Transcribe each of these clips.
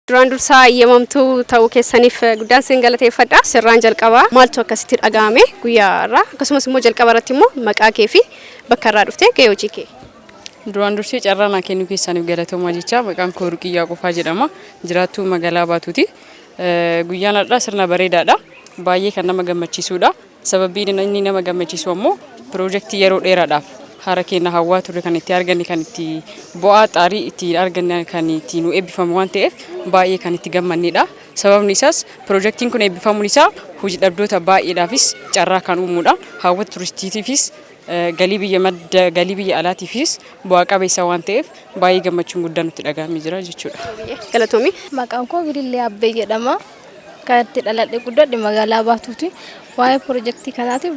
Duraan dursaa yemamtuu ta'uu keessaniif guddaan siin galateeffadha. Sirraan jalqabaa maaltu akkasitti dhagahame guyyaa irraa akkasumas immoo jalqaba irratti immoo maqaa kee fi bakka irraa dhuftee gahee hojii kee. Duraan dursee carraa naa kennuu keessaniif galatoomaa jecha maqaan koo Ruqiyyaa Qofaa jedhama. Jiraattuu magaalaa Baatuuti. Guyyaan har'aa sirna bareedaadha. Baay'ee kan nama gammachiisudha. Sababiin inni nama gammachiisu ammoo piroojeektii yeroo dheeraadhaaf hara keenya hawwaa turre kan itti arganne kan itti bu'aa xaarii itti arganne kan itti nu eebbifamu waan ta'eef baay'ee kan itti gammannedha. Sababni isaas piroojeektiin kun eebbifamuun isaa hojii dhabdoota baay'eedhaafis carraa kan uumuudha. Hawwata turistiitiifis galii biyya alaatiifis bu'aa qabeessa waan ta'eef baay'ee gammachuun guddaan nutti dhagahamee jira jechuudha. Galatoomi. Maqaan koo Bilillee Abbee jedhama. Kan itti dhaladhe guddadhe magaalaa Baatuuti. Waa'ee piroojeektii kanaatiif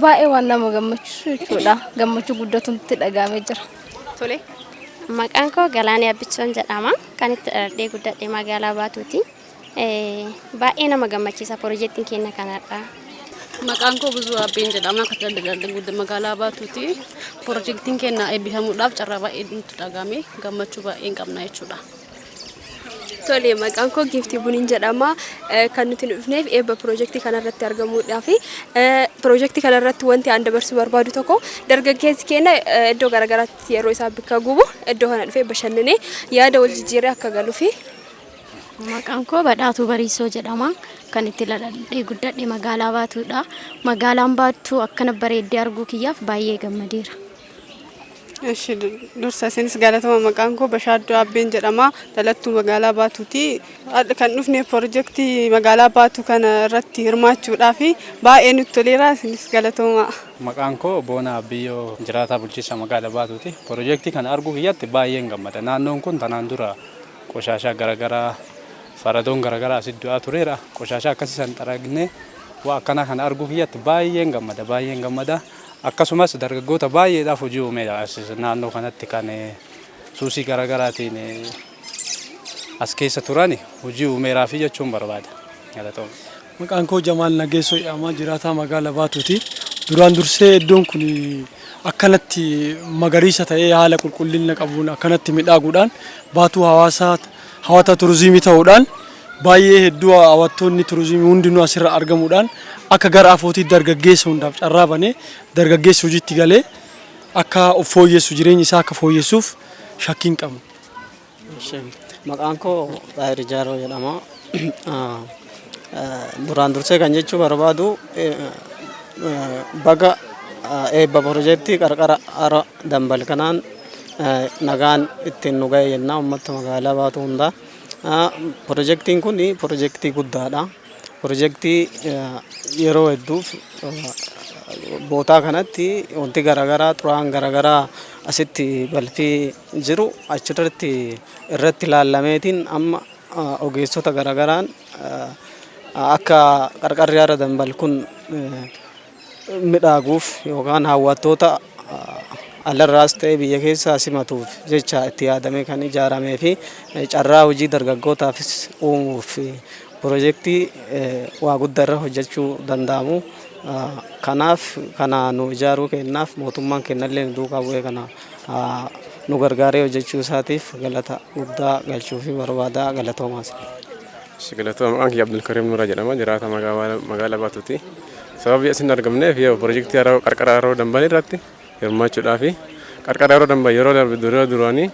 baay'ee waan nama gammachiisu jechuudha. Gammachuu guddatu nutti dhagahamee jira. Tole. Maqaan koo Galaanee Abbichoon jedhama. Kan itti dhaladhee guddadhe magaalaa Baatuuti. Baay'ee nama gammachiisa piroojeektiin keenya kanadha. Maqaan koo Buzuu Abbeen jedhama. Kan itti dhaladhee magaalaa Baatuuti. Piroojeektiin keenya eebbifamuudhaaf carraa baay'ee nutti dhagahame gammachuu baay'ee qabna jechuudha. Tole, maqaan koo Giftii Buniin jedhama. Kan nuti dhufneef eebba piroojeektii kanarratti argamuudhaaf piroojeektii kanarratti wanti aan dabarsuu barbaadu tokko dargaggeessi keenya iddoo garaagaraatti yeroo isaa bakka gubu iddoo kana dhufee bashannanee yaada wal jijjiiree akka galuufi. Maqaan koo Badhaatuu Bariisoo jedhama. Kan itti dhaladhee guddadhe magaalaa Baatuudha. Magaalaan Baattuu akkana bareeddee arguu kiyyaaf baay'ee gammadeera. Eshi dursa isinis galatama. Maqaan koo Bashaaddoo Abbeen jedhama. Dhalattuu magaalaa Baatuuti. Kan dhufne piroojeektii magaalaa Baatuu kana irratti hirmaachuudhaaf baay'ee nutti toleera. Isinis galatama. Maqaan koo Boonaa Abbiyyoo jiraataa bulchiinsa magaalaa Baatuuti. Piroojeektii kana arguu kiyyaatti baay'een gammada. Naannoon kun tanaan dura qoshashaa garaagaraa faradoon garaagaraa asitti du'aa tureera. Qoshashaa akkasii san xaragnee waa akkana kana arguu kiyyaatti baay'een gammada. Akkasumas dargaggoota baay'eedhaaf hojii uumeera naannoo kanatti kan suusii garaagaraatiin as keessa turan hojii uumeeraa fi jechuun barbaada. Maqaan koo Jamaal Nageessoo jedhama. Jiraataa magaalaa Baatuuti. Duraan dursee iddoon kun akkanatti magariisa ta'ee haala qulqullina qabuun akkanatti midhaaguudhaan Baatuu hawwata turizimii ta'uudhaan baay'ee hedduu hawwattoonni turizimii hundinuu asirra argamuudhaan akka gara afootii dargaggeessa hundaaf carraa banee dargaggeessi hojiitti galee akka of fooyyessu jireenya isaa akka fooyyessuuf shakkiin qabu. Maqaan koo Xaayir Jaaroo jedhama. Duraan dursee kan jechuu barbaadu baga eebba piroojeektii qarqara hara dambal kanaan nagaan ittiin nu ga'e jennaa uummata magaalaa Baatuu hundaa. Piroojeektiin kun piroojeektii guddaadha. Piroojeektii yeroo hedduuf bootaa kanatti wanti garaagaraa xuraan garaagaraa asitti balfii jiru achirratti irratti ilaalameetiin amma ogeessota garaagaraan akka qarqarri hara dambal kun midhaaguuf yookaan hawwattoota alarraas ta'ee biyya keessaa simatuuf jecha itti yaadamee kan ijaaramee fi carraa hojii dargaggootaafis uumuuf piroojeektii waa guddaa irra hojjechuu danda'amu. Kanaaf kana nu ijaaruu kennaaf mootummaan kennallee duukaa bu'ee kana nu gargaaree hojjechuu isaatiif galata guddaa galchuu fi barbaada. Galatoomaas. Galatoomaa. Maqaan kiyya Abdulkariim Nuuraa jedhama. Jiraata magaalaa Baatuuti. Sababii asiin argamneef piroojeektii qarqara haroo dambal irratti hirmaachuudhaaf qarqara haroo dambal yeroo duraanii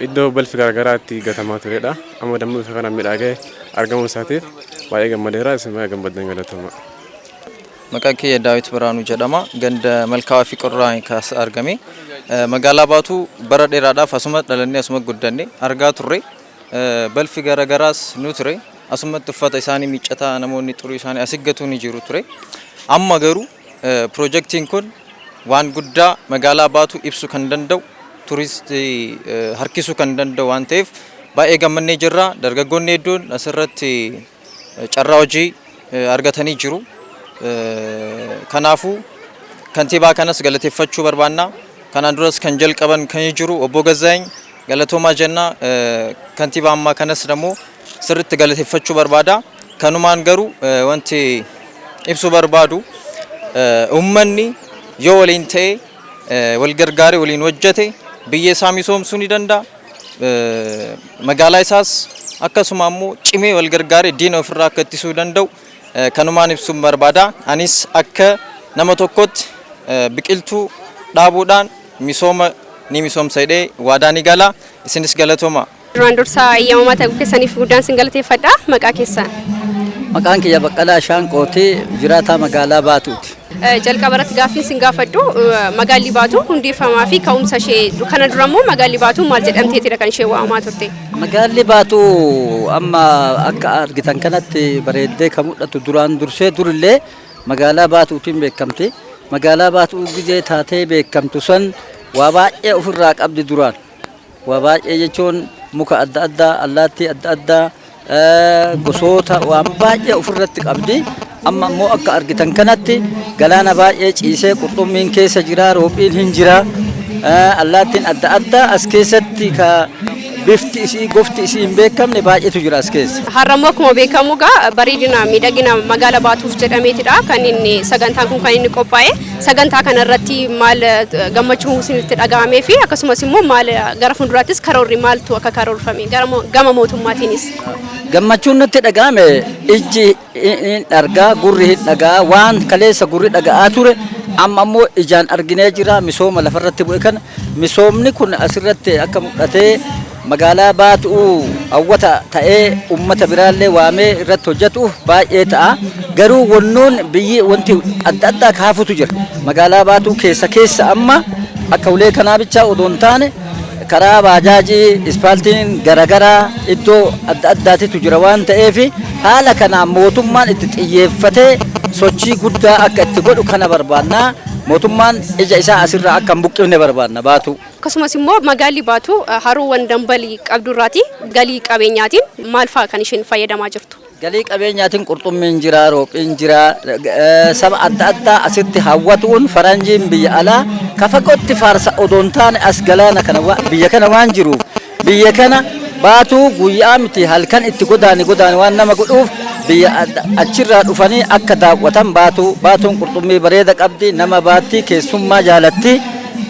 iddoo balfi garaagaraatti gatamaa turedha. Amma dammoo isa kana midhaagee argamuu isaatiif baay'ee gammadeera. Isin baay'ee gammaddan. Galatooma. Maqaan kiyya Daawit Biraanuu jedhama. Ganda Malkaawaa fi Qorraan kaas argame. Magaalaa Baatuu bara dheeraadhaaf asuma dhalannee asuma guddanne argaa turre. Balfi garaagaraas nu ture. Asumatti uffata isaanii miiccataa namoonni xurii isaanii asiggatu ni jiru ture. Amma garuu piroojeektiin kun waan guddaa magaalaa Baatuu ibsuu kan danda'u turistii harkisuu kan danda'u waan ta'eef baay'ee gammannee jirra. Dargaggoonni hedduun asirratti carraa hojii argatanii jiru. Kanaafuu kantiibaa kanas galateeffachuu barbaanna. Kanaan duras kan jalqaban kan jiru obbo Gazaany galatoomaa jenna. Kantiibaa ammaa kanas immoo sirriitti galateeffachuu barbaada. Kanumaan garuu wanti ibsuu barbaadu uummanni yoo waliin ta'ee wal gargaaree waliin hojjete biyya isaa misoomsuu ni danda'a. Magaalaa isaas akkasuma immoo cimee wal gargaaree diina ofirraa akka ittisuu danda'u kanumaan ibsuun barbaada. Anis akka nama tokkotti biqiltuu dhaabuudhaan misooma ni misoomsa jedhee waadaa ni gala. Isinis galatooma. Duraan dursaa eeyyamamaa ta'uu keessaniif guddaan sin galateeffadha. Maqaa keessan? Maqaan kiyya Baqqalaa Shaanqootii jiraataa magaalaa Baatuuti. Jalqaba irratti gaaffiin sin gaafadhu magaalli Baatuu hundeeffamaa fi ka'umsa ishee kana dura immoo magaalli Baatuu maal jedhamteetidha kan ishee waamamaa turte? Magaalli Baatuu amma akka argitan kanatti bareeddee kan mul'atu duraan dursee durillee magaalaa Baatuutiin beekamti. Magaalaa Baatuu gizee taatee beekamtu san waa baay'ee ofirraa qabdi duraan. Waa baay'ee jechuun muka adda addaa, allaattii adda addaa, gosoota waan baay'ee ofirratti qabdi. Amma immoo akka argitan kanatti galaana baay'ee ciisee qurxummiin keessa jira, roobbiin hin jira, allaattiin adda addaa as keessatti ka bifti isii gofti isii hin beekamne baay'eetu jira as keessa. Har'ammoo akkuma beekamu gaa bareedina miidhagina magaalaa Baatuuf jedhameetidha kan inni sagantaan kun kan inni qophaa'e. Sagantaa kana irratti maal gammachuu isinitti dhaga'amee fi akkasumas immoo maal gara fuulduraattis karoorri maaltu akka karoorfame gama mootummaatiinis? Gammachuun nutti dhaga'ame ijji hin argaa gurri hin dhagaa waan kaleessa gurri dhaga'aa ture amma immoo ijaan arginee jira misooma lafarratti bu'e kana misoomni kun asirratti akka mul'atee magaalaa Baatuu hawwata ta'ee ummata biraallee waamee irratti hojjetu baay'ee ta'a garuu wannoon biyyi wanti adda addaa kaafutu jira magaalaa Baatuu keessa amma akka ulee kanaa bichaa odoo hin taane karaa baajaajii ispaaltiin garagaraa iddoo adda addaatitu jira waan ta'eef haala kanaan mootummaan itti xiyyeeffatee sochii guddaa akka itti godhu kana barbaannaa mootummaan ija isaa asirraa akka hin buqqifne barbaanna Baatuu. Akkasumas immoo magaalli Baatuu haroowwan dambalii qabdurraati galii qabeenyaatiin maal fa'a kan isheen fayyadamaa jirtu? Galii qabeenyaatiin qurxummiin jira, roophiin jira, saba adda addaa asitti hawwatuun faranjiin biyya alaa kafaqotti faarsa odoo hin taane as galaana kana biyya kana waan jiruuf biyya kana Baatuu guyyaa miti halkan itti godaani waan nama godhuuf biyya achirraa dhufanii akka daawwatan Baatuun qurxummii bareeda qabdi nama baatti keessummaa jaalatti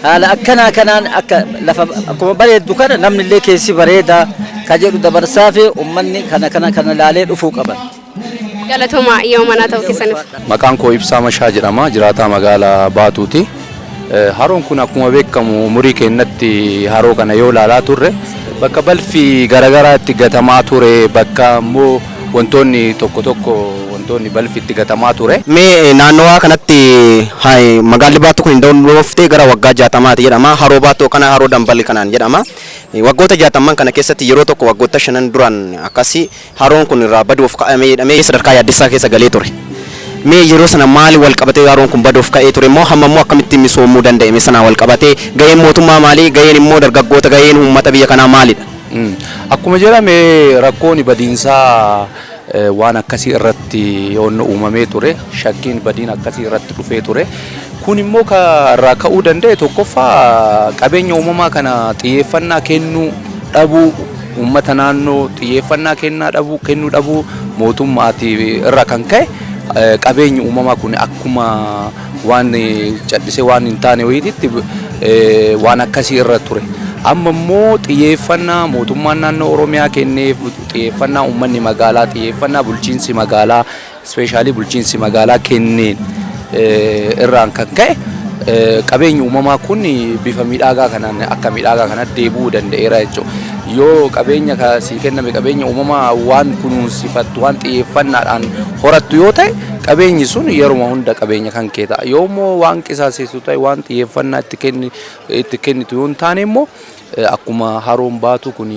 haala akkanaa kanaan akka lafa akkuma bareeddu kana namni illee keessi bareeda ka jedhu dabarsaa fi uummanni kana laalee dhufuu qaban. Galatooma yoo manaa ta'uu keessaniif. Maqaan koo Ibsaa Mashaa jedhama jiraataa magaalaa Baatuuti. Haroon kun akkuma beekamu umurii keenyatti haroo kana yoo ilaalaa turre bakka balfi garaagaraa itti gatamaa ture bakka immoo wantoonni tokko wantoonni balfi itti gatamaa ture. Mee naannawaa kanatti magaalli Baatuu kun hundooftee gara waggaa 60 jedhama. Haroo Baatuu kana haroo dambalii kanaan jedhama. Waggoota 60 kana keessatti yeroo tokko waggoota 5 duraan akkasii haroon kun irraa baduuf ka'amee jedhamee sadarkaa yaaddisaa keessa galee ture. Mee yeroo sana maali wal qabatee haroon kun baduuf ka'ee ture moo hamma immoo akkamitti misoomuu danda'e sana wal qabatee gaheen mootummaa maali gaheen immoo dargaggoota gaheen uummata biyya kanaa maalidha? Akkuma jedhame rakkoon badiinsaa waan akkasii irratti yoon uumamee ture shakkiin badiin akkasii irratti dhufee ture kun immoo irraa ka'uu danda'e tokkoffaa qabeenya uumamaa kana xiyyeeffannaa kennuu dhabuu uummata naannoo xiyyeeffannaa kennuu dhabuu mootummaati irraa kan ka'e qabeenyi uumamaa kun akkuma waan callisee waan hin taane wayiitti waan akkasii irra ture. Amma immoo xiyyeeffannaa mootummaan naannoo Oromiyaa kenneef xiyyeeffannaa uummanni magaalaa xiyyeeffannaa bulchiinsi magaalaa ispeeshaalii bulchiinsi magaalaa kenneen irraan kan ka'e qabeenyi uumamaa kun bifa miidhagaa kanaan akka miidhagaa kanatti deebi'uu danda'eera jechuudha. Yoo qabeenya sii kenname qabeenya uumamaa waan kunuunsifattu waan xiyyeeffannaadhaan horattu yoo ta'e qabeenyi sun yeroo hunda qabeenya kan kee ta'a. Yoo immoo waan qisaasessu ta'e waan xiyyeeffannaa itti kennitu yoo hin taane immoo akkuma haroon Baatuu kun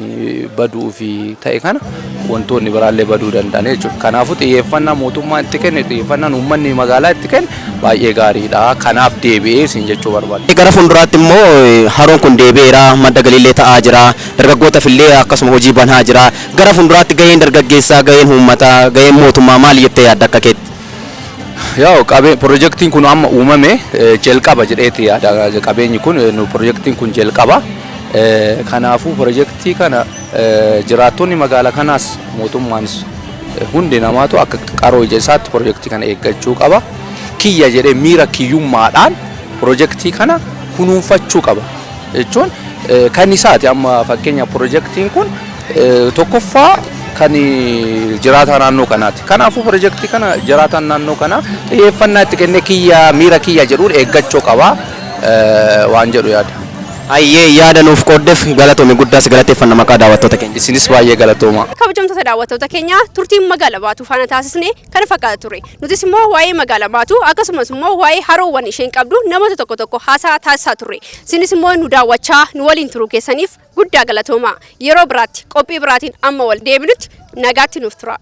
baduu fi ta'e kana wantoonni biraallee baduu danda'an jechuudha. Kanaafuu xiyyeeffannaa mootummaan itti kenne xiyyeeffannaan uummanni magaalaa itti kenne baay'ee gaariidha. Kanaaf deebi'ee isin jechuu barbaada. Gara fuulduraatti immoo haroon kun deebi'eera madda galiillee ta'aa jira dargaggootaaf illee akkasuma hojii banaa jira gara fuulduraatti gaheen dargaggeessaa gaheen uummataa gaheen mootummaa maal jettee yaadda akka keetti? Yaa piroojeektiin kun amma uumame jalqaba jedheeti yaada qabeenyi kun piroojeektiin kun jalqaba. Kanaafuu piroojeektii kana jiraattonni magaalaa kanaas mootummaanis hundi namaatu akka qaroo ija isaatti piroojeektii kana eeggachuu qaba. Kiyya jedhee miira kiyyummaadhaan piroojeektii kana kunuunfachuu qaba jechuun kan isaati amma fakkeenya piroojeektiin kun tokkoffaa kan jiraataa naannoo kanaati. Kanaafuu piroojeektii kana jiraataan naannoo kanaa xiyyeeffannaa itti kennee kiyya miira kiyya jedhuun eeggachuu qaba waan jedhu yaada. Ayyee yaada nuuf qooddeef galatoome guddaas galateeffanna maqaa daawwattoota keenya. Isinis baay'ee galatooma. Kabajamtoota daawwattoota keenya turtiin magaalaa Baatuu faana taasisne kana fakkaata ture. Nutis immoo waa'ee magaalaa Baatuu akkasumas immoo waa'ee haroowwan isheen qabdu namoota tokko tokko haasaa taasisaa ture. Isinis immoo nu daawwachaa nu waliin turuu keessaniif guddaa galatooma. Yeroo biraatti qophii biraatiin amma wal deebinutti nagaatti nuuf tura.